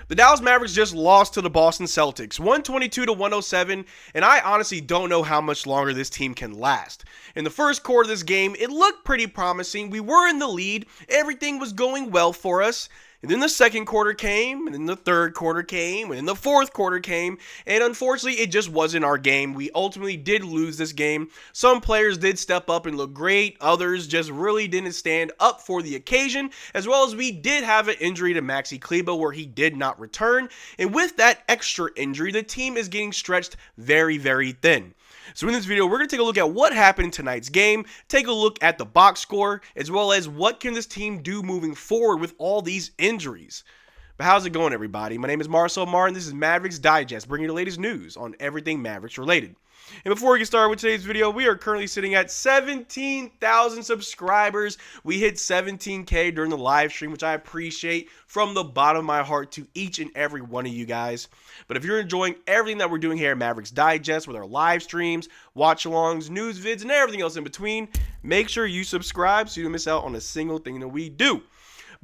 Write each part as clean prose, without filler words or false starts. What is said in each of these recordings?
The Dallas Mavericks just lost to the Boston Celtics, 122-107, and I honestly don't know how much longer this team can last. In the first quarter of this game, it looked pretty promising. We were in the lead. Everything was going well for us. And then the second quarter came, and then the third quarter came, and then the fourth quarter came, and unfortunately, it just wasn't our game. We ultimately did lose this game. Some players did step up and look great. Others just really didn't stand up for the occasion, as well as we did have an injury to Maxi Kleber where he did not return. And with that extra injury, the team is getting stretched very, very thin. So in this video, we're going to take a look at what happened in tonight's game, take a look at the box score, as well as what can this team do moving forward with all these injuries. But how's it going, everybody? My name is Marcel Martin. This is Mavs Digest, bringing you the latest news on everything Mavericks related. And before we get started with today's video, we are currently sitting at 17,000 subscribers. We hit 17K during the live stream, which I appreciate from the bottom of my heart to each and every one of you guys. But if you're enjoying everything that we're doing here at Mavericks Digest with our live streams, watch-alongs, news vids, and everything else in between, make sure you subscribe so you don't miss out on a single thing that we do.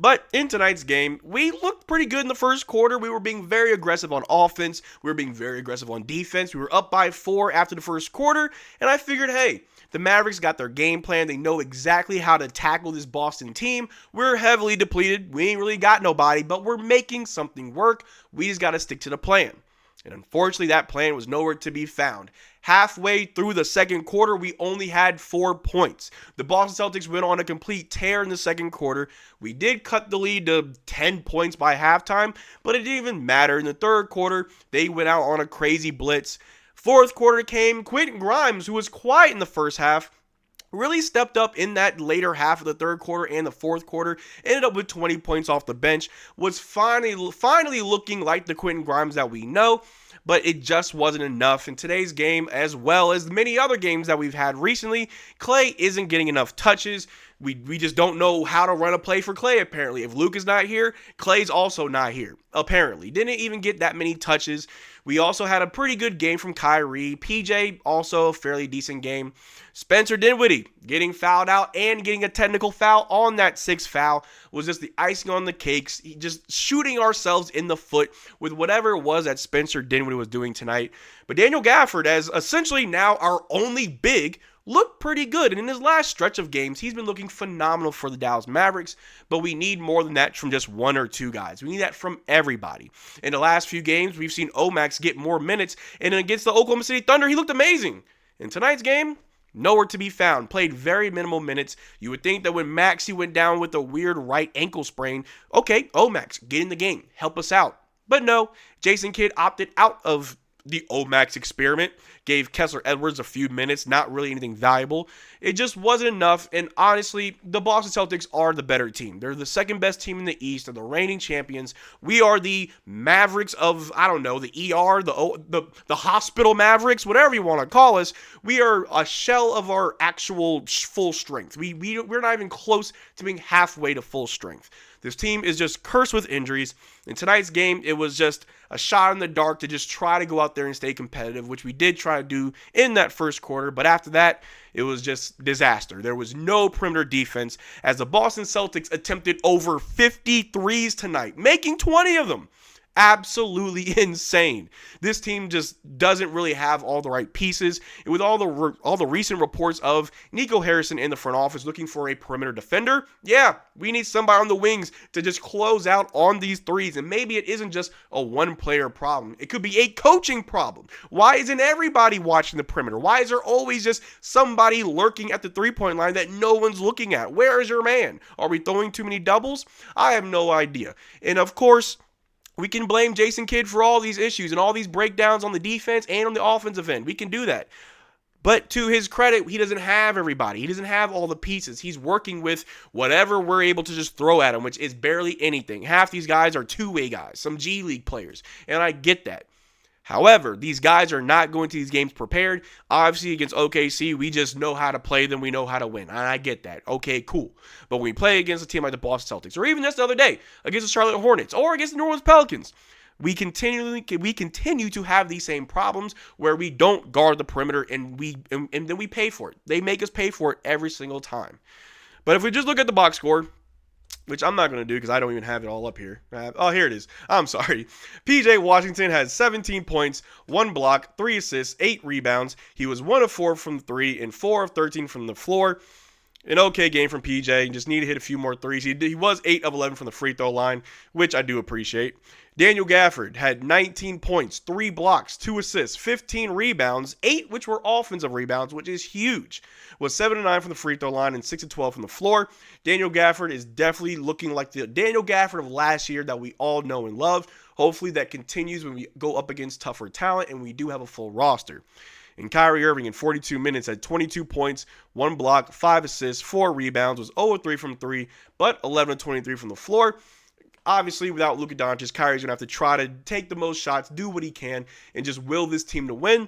But in tonight's game, we looked pretty good in the first quarter. We were being very aggressive on offense. We were being very aggressive on defense. We were up by 4 after the first quarter. And I figured, hey, the Mavericks got their game plan. They know exactly how to tackle this Boston team. We're heavily depleted. We ain't really got nobody, but we're making something work. We just got to stick to the plan. And unfortunately, that plan was nowhere to be found. Halfway through the second quarter, we only had 4 points. The Boston Celtics went on a complete tear in the second quarter. We did cut the lead to 10 points by halftime, but it didn't even matter. In the third quarter, they went out on a crazy blitz. Fourth quarter came. Quentin Grimes, who was quiet in the first half, really stepped up in that later half of the third quarter and the fourth quarter. Ended up with 20 points off the bench. Was finally looking like the Quentin Grimes that we know, but it just wasn't enough. In today's game, as well as many other games that we've had recently, Klay isn't getting enough touches. We just don't know how to run a play for Klay, apparently. If Luka's not here, Klay's also not here, apparently. Didn't even get that many touches. We also had a pretty good game from Kyrie. PJ, also a fairly decent game. Spencer Dinwiddie getting fouled out and getting a technical foul on that sixth foul was just the icing on the cakes. Just shooting ourselves in the foot with whatever it was that Spencer Dinwiddie was doing tonight. But Daniel Gafford, as essentially now our only big, looked pretty good. And in his last stretch of games, he's been looking phenomenal for the Dallas Mavericks. But we need more than that from just one or two guys. We need that from everybody. In the last few games, we've seen Omax get more minutes. And against the Oklahoma City Thunder, he looked amazing. In tonight's game, nowhere to be found. Played very minimal minutes. You would think that when Maxey went down with a weird right ankle sprain, okay, Omax, get in the game. Help us out. But no, Jason Kidd opted out of the Omax experiment, gave Kessler Edwards a few minutes, not really anything valuable. It just wasn't enough, and honestly, the Boston Celtics are the better team. They're the second best team in the East. They're the reigning champions. We are the Mavericks of, I don't know, the ER, the hospital Mavericks, whatever you want to call us. We are a shell of our actual full strength. We're not even close to being halfway to full strength. This team is just cursed with injuries. In tonight's game, it was just a shot in the dark to just try to go out there and stay competitive, which we did try to do in that first quarter. But after that, it was just disaster. There was no perimeter defense as the Boston Celtics attempted over 50 threes tonight, making 20 of them. Absolutely insane. This team just doesn't really have all the right pieces. And with all the recent reports of Nico Harrison in the front office looking for a perimeter defender, yeah, we need somebody on the wings to just close out on these threes. And maybe it isn't just a one-player problem. It could be a coaching problem. Why isn't everybody watching the perimeter? Why is there always just somebody lurking at the three-point line that no one's looking at? Where is your man? Are we throwing too many doubles? I have no idea. And of course, we can blame Jason Kidd for all these issues and all these breakdowns on the defense and on the offensive end. We can do that. But to his credit, he doesn't have everybody. He doesn't have all the pieces. He's working with whatever we're able to just throw at him, which is barely anything. Half these guys are two-way guys, some G League players, and I get that. However, these guys are not going to these games prepared. Obviously, against OKC, we just know how to play them. We know how to win. And I get that. Okay, cool. But when we play against a team like the Boston Celtics, or even just the other day, against the Charlotte Hornets, or against the New Orleans Pelicans, we continue to have these same problems where we don't guard the perimeter and then we pay for it. They make us pay for it every single time. But if we just look at the box score, which I'm not going to do because I don't even have it all up here. Oh, here it is. I'm sorry. PJ Washington had 17 points, 1 block, 3 assists, 8 rebounds. He was 1 of 4 from 3 and 4 of 13 from the floor. An okay game from PJ. Just need to hit a few more threes. He was 8 of 11 from the free throw line, which I do appreciate. Daniel Gafford had 19 points, 3 blocks, 2 assists, 15 rebounds, 8 which were offensive rebounds, which is huge. Was 7 of 9 from the free throw line and 6 of 12 from the floor. Daniel Gafford is definitely looking like the Daniel Gafford of last year that we all know and love. Hopefully that continues when we go up against tougher talent and we do have a full roster. And Kyrie Irving in 42 minutes had 22 points, 1 block, 5 assists, 4 rebounds, was 0 of 3 from 3, but 11 of 23 from the floor. Obviously, without Luka Doncic, Kyrie's going to have to try to take the most shots, do what he can, and just will this team to win.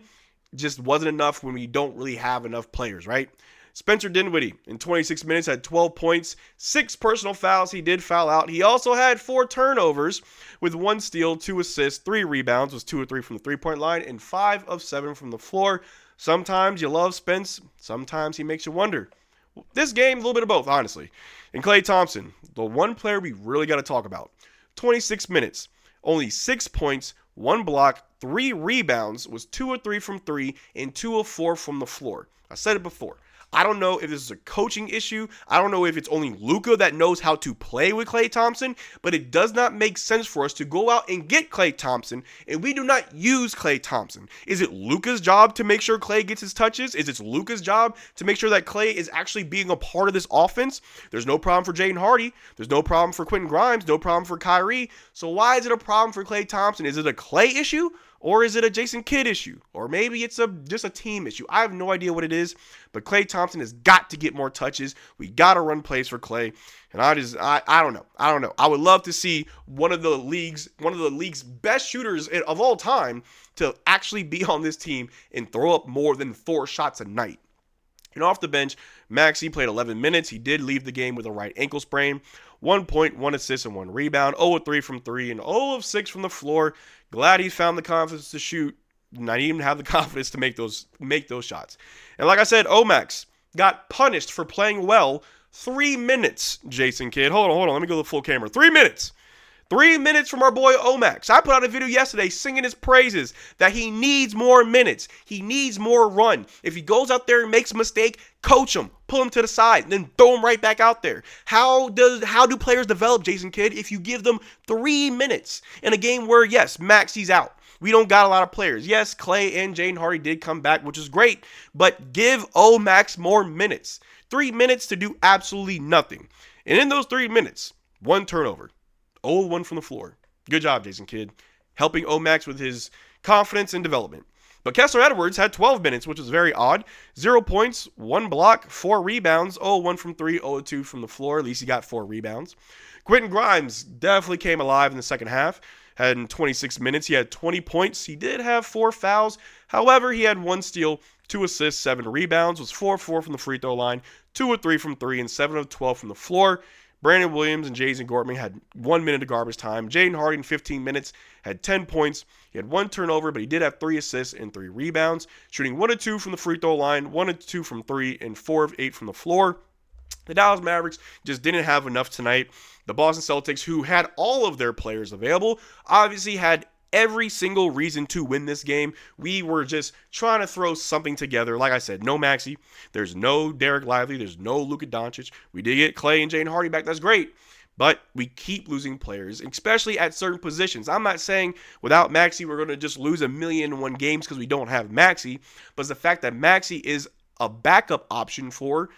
Just wasn't enough when we don't really have enough players, right? Spencer Dinwiddie in 26 minutes had 12 points, 6 personal fouls. He did foul out. He also had 4 turnovers with 1 steal, 2 assists, 3 rebounds, was 2 of 3 from the three-point line, and 5 of 7 from the floor. Sometimes you love Spence. Sometimes he makes you wonder. This game, a little bit of both, honestly. And Klay Thompson, the one player we really got to talk about. 26 minutes, only 6 points, 1 block, 3 rebounds, was 2 of 3 from 3, and 2 of 4 from the floor. I said it before. I don't know if this is a coaching issue. I don't know if it's only Luka that knows how to play with Klay Thompson, but it does not make sense for us to go out and get Klay Thompson, and we do not use Klay Thompson. Is it Luka's job to make sure Klay gets his touches? Is it Luka's job to make sure that Klay is actually being a part of this offense? There's no problem for Jaden Hardy. There's no problem for Quentin Grimes. No problem for Kyrie. So why is it a problem for Klay Thompson? Is it a Klay issue? Or is it a Jason Kidd issue? Or maybe it's just a team issue. I have no idea what it is, but Klay Thompson has got to get more touches. We got to run plays for Klay. And I don't know. I would love to see one of the league's best shooters of all time to actually be on this team and throw up more than 4 shots a night. And off the bench, Maxey played 11 minutes. He did leave the game with a right ankle sprain. 1 point, 1 assist, and 1 rebound. 0 of 3 from 3 and 0 of 6 from the floor. Glad he found the confidence to shoot. Not even have the confidence to make those shots. And like I said, Omax got punished for playing well 3 minutes, Jason Kidd. Hold on. Let me go to the full camera. 3 minutes. 3 minutes from our boy Omax. I put out a video yesterday singing his praises that he needs more minutes. He needs more run. If he goes out there and makes a mistake, coach him. Pull him to the side, and then throw him right back out there. How do players develop, Jason Kidd, if you give them 3 minutes in a game where, yes, Maxey's out? We don't got a lot of players. Yes, Klay and Jaden Hardy did come back, which is great, but give Omax more minutes. 3 minutes to do absolutely nothing. And in those 3 minutes, 1 turnover. 0-1 from the floor. Good job, Jason Kidd, helping Omax with his confidence and development. But Kessler Edwards had 12 minutes, which was very odd. 0 points, 1 block, 4 rebounds, 0-1 from 3, 0-2 from the floor. At least he got 4 rebounds. Quentin Grimes definitely came alive in the second half. Had in 26 minutes, he had 20 points. He did have 4 fouls. However, he had 1 steal, 2 assists, 7 rebounds, was 4-4 from the free throw line, 2 of 3 from 3, and 7 of 12 from the floor. Brandon Williams and Jason Gortman had 1 minute of garbage time. Jaden Hardy in 15 minutes had 10 points. He had 1 turnover, but he did have 3 assists and 3 rebounds, shooting 1 of 2 from the free throw line, 1 of 2 from 3, and 4 of 8 from the floor. The Dallas Mavericks just didn't have enough tonight. The Boston Celtics, who had all of their players available, obviously had every single reason to win this game. We were just trying to throw something together. Like I said, no Maxey. There's no Derrick Lively. There's no Luka Doncic. We did get Klay and Jaden Hardy back. That's great. But we keep losing players, especially at certain positions. I'm not saying without Maxey we're going to just lose 1,000,001 games because we don't have Maxey. But it's the fact that Maxey is a backup option for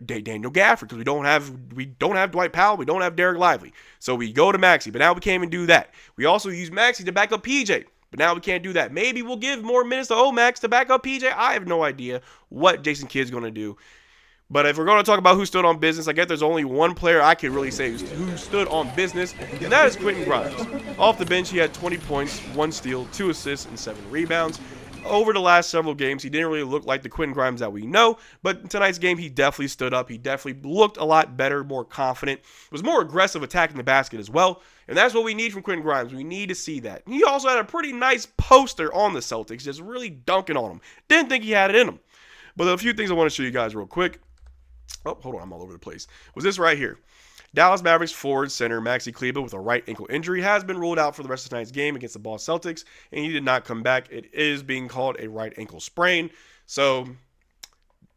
Daniel Gafford, because we don't have Dwight Powell, we don't have Derrick Lively, so we go to Maxey, but now we can't even do that. We also use Maxey to back up PJ, but now we can't do that. Maybe we'll give more minutes to Omax to back up PJ. I have no idea what Jason Kidd's going to do. But if we're going to talk about who stood on business, I guess there's only one player I could really say who stood on business, and that is Quentin Grimes. Off the bench, he had 20 points, 1 steal, 2 assists, and 7 rebounds. Over the last several games, he didn't really look like the Quentin Grimes that we know, but in tonight's game, he definitely stood up. He definitely looked a lot better, more confident, was more aggressive attacking the basket as well, and that's what we need from Quentin Grimes. We need to see that. He also had a pretty nice poster on the Celtics, just really dunking on him. Didn't think he had it in him. But a few things I want to show you guys real quick. Oh, hold on, I'm all over the place. Was this right here. Dallas Mavericks forward center Maxi Kleber with a right ankle injury has been ruled out for the rest of tonight's game against the Boston Celtics, and he did not come back. It is being called a right ankle sprain. So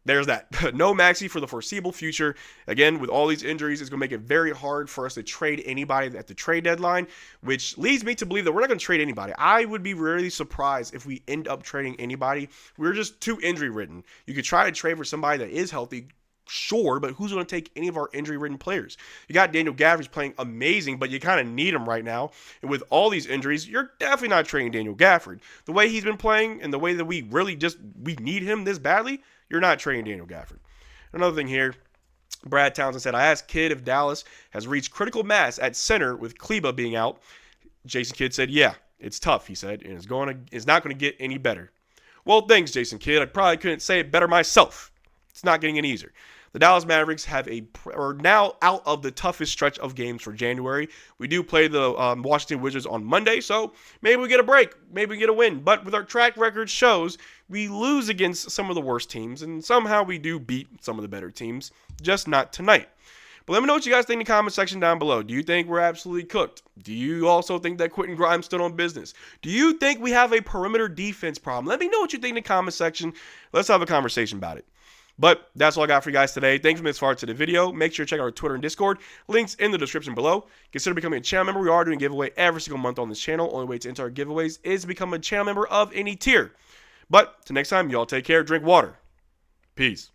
there's that. No Maxi for the foreseeable future. Again, with all these injuries, it's going to make it very hard for us to trade anybody at the trade deadline, which leads me to believe that we're not going to trade anybody. I would be really surprised if we end up trading anybody. We're just too injury-ridden. You could try to trade for somebody that is healthy, sure, but who's going to take any of our injury-ridden players? You got Daniel Gafford playing amazing, but you kind of need him right now. And with all these injuries, you're definitely not trading Daniel Gafford. The way he's been playing and the way that we need him this badly, you're not trading Daniel Gafford. Another thing here, Brad Townsend said, I asked Kidd if Dallas has reached critical mass at center with Kleber being out. Jason Kidd said, yeah, it's tough, he said, and it's not going to get any better. Well, thanks, Jason Kidd. I probably couldn't say it better myself. It's not getting any easier. The Dallas Mavericks are now out of the toughest stretch of games for January. We do play the Washington Wizards on Monday, so maybe we get a break. Maybe we get a win. But with our track record shows, we lose against some of the worst teams, and somehow we do beat some of the better teams, just not tonight. But let me know what you guys think in the comment section down below. Do you think we're absolutely cooked? Do you also think that Quentin Grimes stood on business? Do you think we have a perimeter defense problem? Let me know what you think in the comment section. Let's have a conversation about it. But that's all I got for you guys today. Thanks for being this far to the video. Make sure to check out our Twitter and Discord. Links in the description below. Consider becoming a channel member. We are doing a giveaway every single month on this channel. Only way to enter our giveaways is to become a channel member of any tier. But till next time, y'all take care. Drink water. Peace.